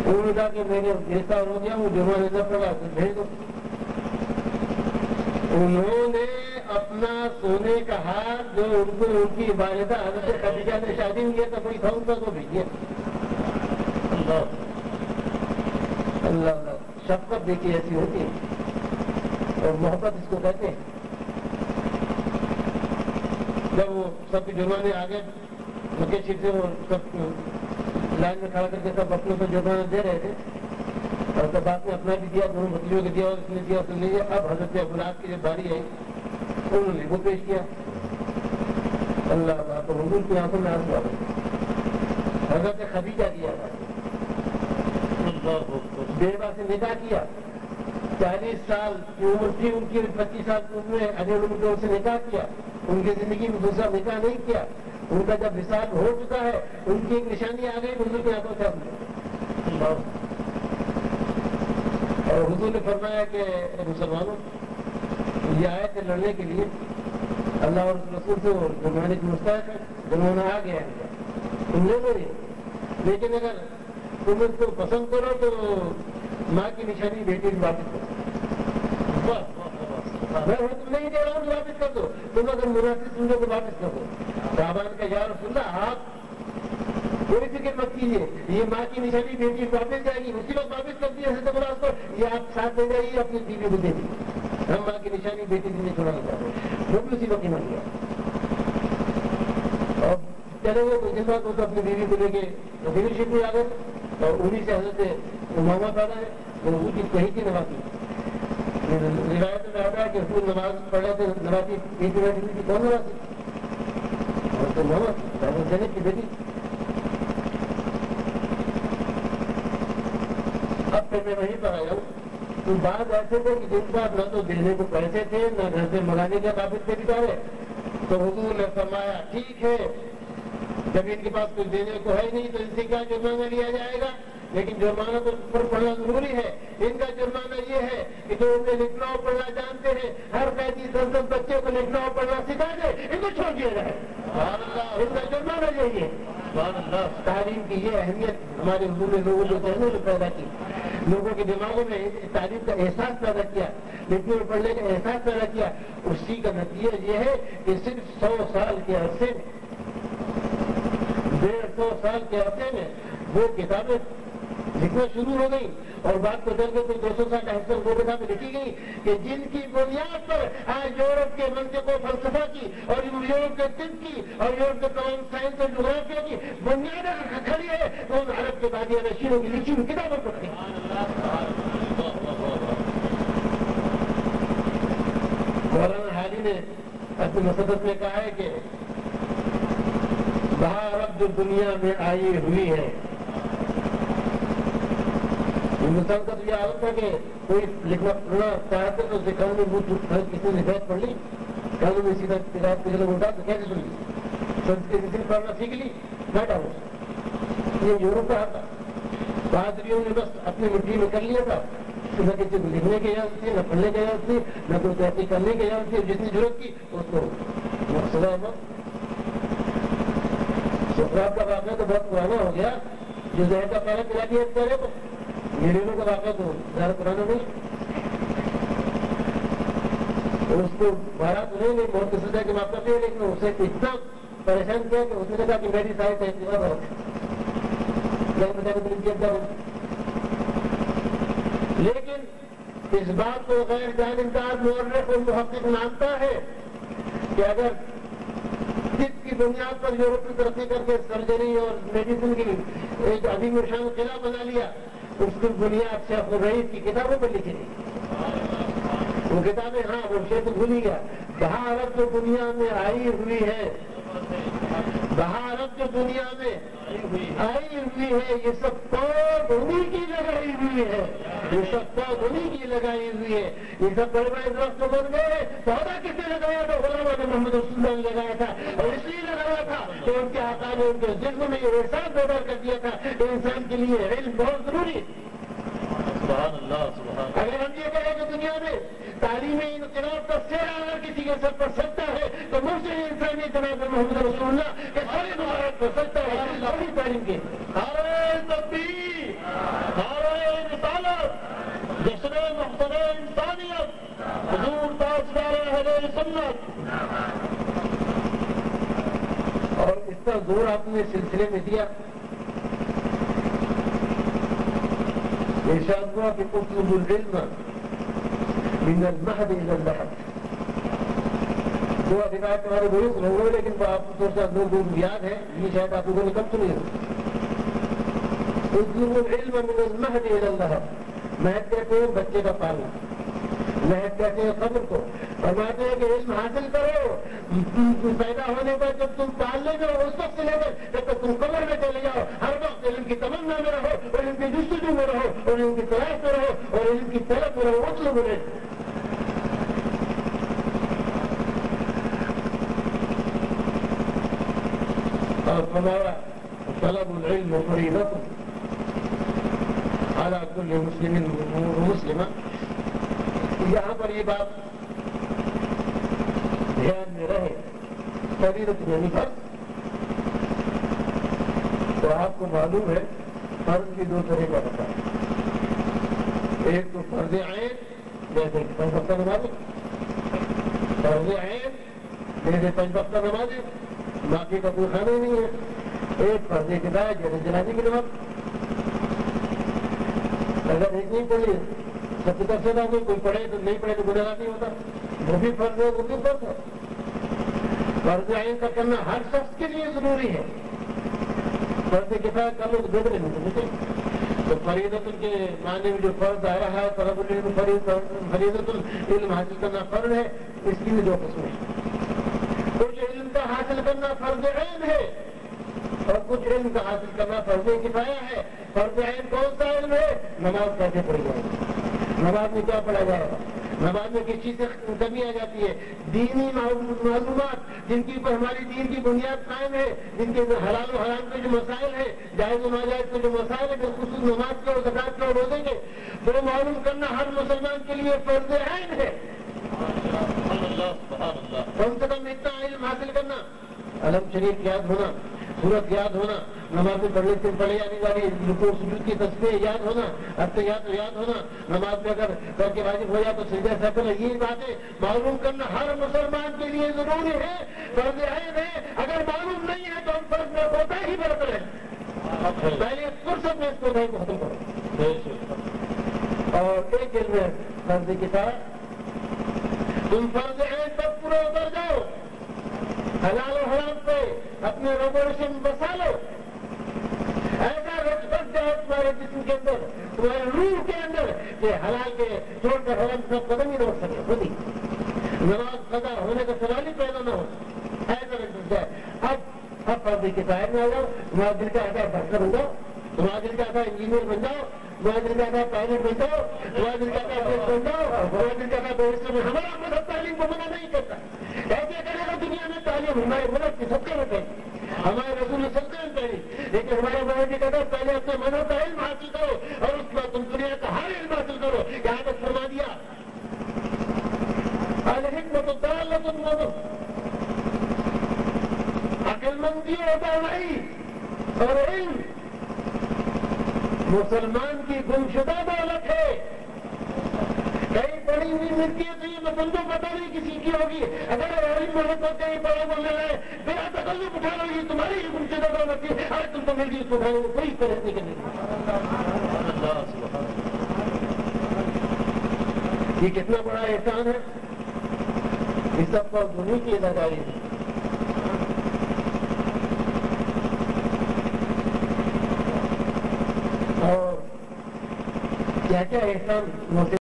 انہوں نے کہا کہ میرے گرفتار ہو گیا، وہ جرمانہ نہ پڑا تو بھیج دو۔ انہوں نے اپنا سونے کا ہاتھ جو ان کو ان کی والدہ حضرت خدیجہ نے شادی میں کیا تھا کوئی تھا ان کا، تو بھیج دیا۔ اللہ اللہ، شفقت دیکھیے ایسی ہوتی ہے، اور محبت اس کو کہتے ہیں۔ جب وہ سب کے جرمانے آگے مکے چھپ سے وہ سب لائن میں کھڑا کر کے سب اپنے کو جرمانہ دے رہے تھے، اور تب آپ نے اپنا بھی دیا، دونوں بھتیجوں کو دیا، اور اس نے دیا تو لیجیے۔ اب حضرت ابوالعاص کی جب باری آئی انہوں نے وہ پیش کیا۔ اللہ اللہ، تو حضور کی آنکھوں میں آنسو آ گئے۔ حضرت خدیجہ کیا تھا، بیوہ سے نکاح کیا، 40 سال کی عمر تھی ان کی، 25 سال کی عمر میں اجل عمر ان سے نکاح کیا، ان کی زندگی میں دوسرا نکاح نہیں کیا۔ ان کا جب وصال ہو چکا ہے، ان کی ایک نشانی آ گئی حضور کی آنکھوں سے۔ اور حضور نے فرمایا کہ مسلمانوں یہ آئے تھے لڑنے کے لیے، اللہ اور رسول سے وہ جرمانے کی مستحق ہے، جرمانہ آ گیا ہے، تم لے لو یہ، لیکن اگر تم اس کو پسند کرو تو ماں کی نشانی بیٹی بھی واپس کرو۔ میں تم نہیں دے رہا ہوں تو واپس کر دو، تم اگر مناسب سمجھو تو واپس کر دو۔ صحابہ نے کہا یا رسول اللہ آپ کوئی فکر مت کیجیے، یہ ماں کی نشانی بیٹی واپس جائے گی، اسی وقت واپس کر دیا حضرت ابوالعاص کو، یہ آپ ساتھ لے جائیے اپنی بیوی کو دے دیجیے، ہم ماں کی نشانی بیٹی سے نہیں چھوڑانا چاہتے۔ وہ بھی اسی وقت مان گیا اور چلے گئے۔ تو جس وقت وہ اپنی بیوی کو لے کے مدینہ شریف میں آ گئے، اور انہیں سے حضرت امامہ پیدا ہے جو حضور کی کہی تھی نواسی۔ روایت میں آتا ہے کہ حضور نماز پڑھ رہے تھے، نواسی بیٹی بیٹھی ہوئی تھی، کون نواسی؟ حضرت محمد حضرت زینب کی بیٹی۔ اب پھر میں وہیں پر آیا ہوں، تو بعض ایسے تھے کہ جن بات نہ تو دینے کو پیسے تھے نہ گھر سے منگانے کے قابل تھے بیچارے، تو حضور نے فرمایا ٹھیک ہے جب ان کے پاس کچھ دینے کو ہے نہیں تو ان سے کیا جرمانہ لیا جائے گا، لیکن جرمانہ تو پر پڑھنا ضروری ہے۔ ان کا جرمانہ یہ ہے کہ جو انہیں لکھنا اور پڑھنا جانتے ہیں، ہر قیدی 10 بچے کو لکھنا اور پڑھنا سکھا دے، ان کو چھوڑ دیا جائے۔ ان کا جرمانہ یہی ہے۔ تعلیم کی یہ اہمیت ہمارے حضور نے لوگوں کو ذہنوں میں پیدا کی، لوگوں کے دماغوں میں تعلیم کا احساس پیدا کیا، لکھنے اور پڑھنے کا احساس پیدا کیا۔ اسی کا نتیجہ یہ ہے کہ صرف 100 سال کے عرصے میں، 150 سال کے عرصے میں وہ کتابیں لکھنا شروع ہو گئی، اور بات کو چل کے تو 200 سال 250 وہ کتابیں لکھی گئی کہ جن کی بنیاد پر آج یورپ کے منطق و فلسفہ کی، اور یورپ کے طب کی، اور یورپ کے تمام سائنس اور جغرافیہ کی بنیاد اگر کھڑی ہے تو ان عرب کے بادیہ نشینوں کی لکھی ہوئی کتابوں پر کھڑی۔ مولانا حالی نے اپنی مصدر میں کہا ہے کہ بہار اب جو دنیا میں آئی ہوئی ہے، ہندوستان کا تو یہ عادت تھا کہ کوئی لکھنا پڑھنا چاہتے تو اسے کانوں میں منہ کسی نے ہدایت پڑھ لی، کانوں میں سیدھا کتاب پچھلے اٹھا تو کیسے سن لی، سنسکرت پڑھنا سیکھ لی، بیٹھا ہو۔ یہ یورپ کا تھا، پادریوں نے بس اپنی مٹھی میں کر لیا تھا، نہ کسی کو لکھنے کی اجازت تھی، نہ پڑھنے کی اجازت تھی، نہ کوئی تحقیق کرنے کی اجازت تھی، جتنی ضرورت کی اس کو سزا موت۔ سقراط کا واقعہ تو بہت پرانا ہو گیا، جو زہر کا پہلا پلا دیا پہلے کو، گریلوں کا واقعہ تو زیادہ پرانا نہیں، اس کو بھارا تو نہیں موت کی سزا کے واپس ہے، لیکن اسے اتنا پریشان کیا کہ اس نے کہا کہ میری سائز ہے لیکن اس بات کو غیر جانبدار مورخ اور محقق مانتا ہے کہ اگر طب کی بنیاد پر یورپ کی ترقی کر کے سرجری اور میڈیسن کی ایک عظیم الشان قلعہ بنا لیا، اس کی بنیاد شیخ الرئیس کی کتابوں پر لکھی تھی۔ وہ کتابیں ہاں وہ شیخ بھول ہی گیا، بہار اب جو دنیا میں آئی ہوئی ہے، بہار اب جو دنیا میں آئی ہوئی ہے، یہ سب پود انہیں کی لگائی ہوئی ہے، یہ سب پود انہیں کی لگائی ہوئی ہے، یہ سب بڑے بڑے درخت بن گئے، پودا کس نے لگایا تھا؟ علماء نے محمد رسول اللہ نے لگایا تھا، اور اس لیے لگایا تھا کہ ان کے آقا نے ان کے جسم میں یہ احساس پیدا کر دیا تھا کہ انسان کے لیے علم بہت ضروری ہے۔ سبحان اللہ سبحان۔ اگر ہم یہ کہیں کہ دنیا میں تعلیمی انقلاب کا سہرا اگر کسی کے سر پر سکتا ہے تو مرشد انسانی جناب محمد رسول اللہ کے سارے مبارک پر سکتا ہے، بڑی تعلیم کے۔ نعرہ تکبیر۔ نعرہ رسالت، جشن محسن انسانیت، حضور تاجدار اہل سنت. اور اس کا زور آپ نے سلسلے میں دیا. ارشاد ہوا کہ اطلبوا العلم من المہد الی اللحد. دو روایت تمہارے درست ہوں گے لیکن وہ آپ کو تھوڑا سا لوگ یاد ہے، یہ شاید آپ لوگوں نے کب سنی ہے. اطلبوا العلم من المہد الی اللحد. مہد کہتے ہیں بچے کا پالنا، مہد کہتے ہیں قبر کو. فرماتے ہیں کہ علم حاصل کرو پیدا ہونے پر، جب تم پالنے میں ہو اس وقت سے لے کر جب تک تم قبر میں چلے جاؤ، ہر وقت علم کی تمنا میں رہو، اور علم کی جستجو میں رہو، اور علم کی تلاش میں رہو، اور علم کی طلب میں رہو. اطلبوا العلم. اور فرمایا طلب العلم فریضۃ علی کل مسلم و مسلمہ. یہاں پر یہ بات دھیان میں رہے، فریضۃ یعنی فرض. تو آپ کو معلوم ہے فرض کی دو طرح کا ہوتا ہے. ایک تو فرض عین جیسے کہ 5 وقتہ نمازیں، فرض عین جیسے 5 وقتہ نمازیں، باقی کا کوئی خانہ نہیں ہے. ایک فرض کفایہ جیسے جنازے کی نماز. اگر ایک نہیں پڑھی سب کی طرف سے نہ کوئی پڑھے تو نہیں پڑھے تو گناہ نہیں ہوتا. وہ بھی فرض ہے، وہ بھی فرض ہے. فرض عین کا کرنا ہر شخص کے لیے ضروری ہے. فرض کفایہ کر لو تو بدلے نہیں. تو فریضۃ کے معنی میں جو فرض آ رہا ہے طلب العلم فریضۃ علم حاصل کرنا فرض ہے. اس کی بھی دو قسمیں ہیں. کچھ علم کا حاصل کرنا فرض عین ہے اور کچھ علم کا حاصل کرنا فرض کفایہ ہے. فرض عین کون سا علم ہے؟ نماز کیسے پڑھی جائے گی، نماز میں کیا پڑھا جائے گا، نماز میں کس چیز سے کمی آ جاتی ہے. دینی معلومات جن کی اوپر ہماری دین کی بنیاد قائم ہے، جن کے حلال و حرام کے جو مسائل ہیں، جائز و ناجائز کے جو مسائل ہیں، بالخصوص نماز کے اور زکات کے اور روزے کے، وہ معلوم کرنا ہر مسلمان کے لیے فرض عین ہے. کم سے کم اتنا علم حاصل کرنا، علم شریف یاد ہونا، سورت یاد ہونا، نماز میں پڑھنے سے پڑھے جانے والی رکوع سجود کی تسبیح یاد ہونا، اتحیات یاد ہونا، نماز میں اگر کر کے واجب ہو جائے تو سجدہ سر کرنا. یہ باتیں معلوم کرنا ہر مسلمان کے لیے ضروری ہے، فرض عین ہے. اگر معلوم نہیں ہے تو ہم فرض میں ہوتا ہی برت رہے. پہلے فرصت میں اس کو نہیں ختم کرو. اور ایک علم ہے فرض کفایہ. تم فرض عین تک پورا اتر جاؤ، حلال و حرام پہ اپنے رب و رشم بسا لو، ایسا رچ بس جائے تمہارے جسم کے اندر، تمہارے روح کے اندر کہ حلال کے چھوڑ کر حرام کا قدم ہی نہ رکھ سکے. خود ہی نماز قضا ہونے کا سوال ہی پیدا نہ ہو. ایسا رچ بس جائے. اب فرض کفایہ میں آ جاؤ. تمہارا دل کا آتا ڈاکٹر بن جاؤ، تمہارا دل کا آتا انجینئر بن جاؤ، تمہارا دل کا آتا پائلٹ بن جاؤ، تمہارا دل کا آتا بن جاؤ، تمہارا دل کا آتا بیرسٹر میں. ہمارا مذہب تعلیم کو منع نہیں کرتا. ایسے کرے گا دنیا میں تعلیم ہمارے ملک کی سب سے پہلی، ہمارے رسول نے سب سے پہلی. لیکن ہمارے مذہب کی کہتا ہے پہلے اپنے مذہب کا علم حاصل کرو اور اس کے بعد تم دنیا کا ہر علم حاصل کرو. یہاں تک فرما دیا الحکمت الضالۃ النظر. عقل مندی اور دانائی اور علم مسلمان کی گمشدہ دولت ہے. کہیں پڑی ہوئی ملتی ہے تو یہ مسلم کو پتہ نہیں کسی کی ہوگی. اگر علم محبت کہیں پڑھا بولنے لگے بلا تکلف اٹھا لو، یہ تمہاری ہی گمشدہ دولت ہے. ارے تم تو مل گئی اس کو اٹھانے میں کوئی فرق نہیں کرنے. یہ کتنا بڑا احسان ہے. اس سب پر دنیا کی اداکاری ہے. اور کیا کیا احسان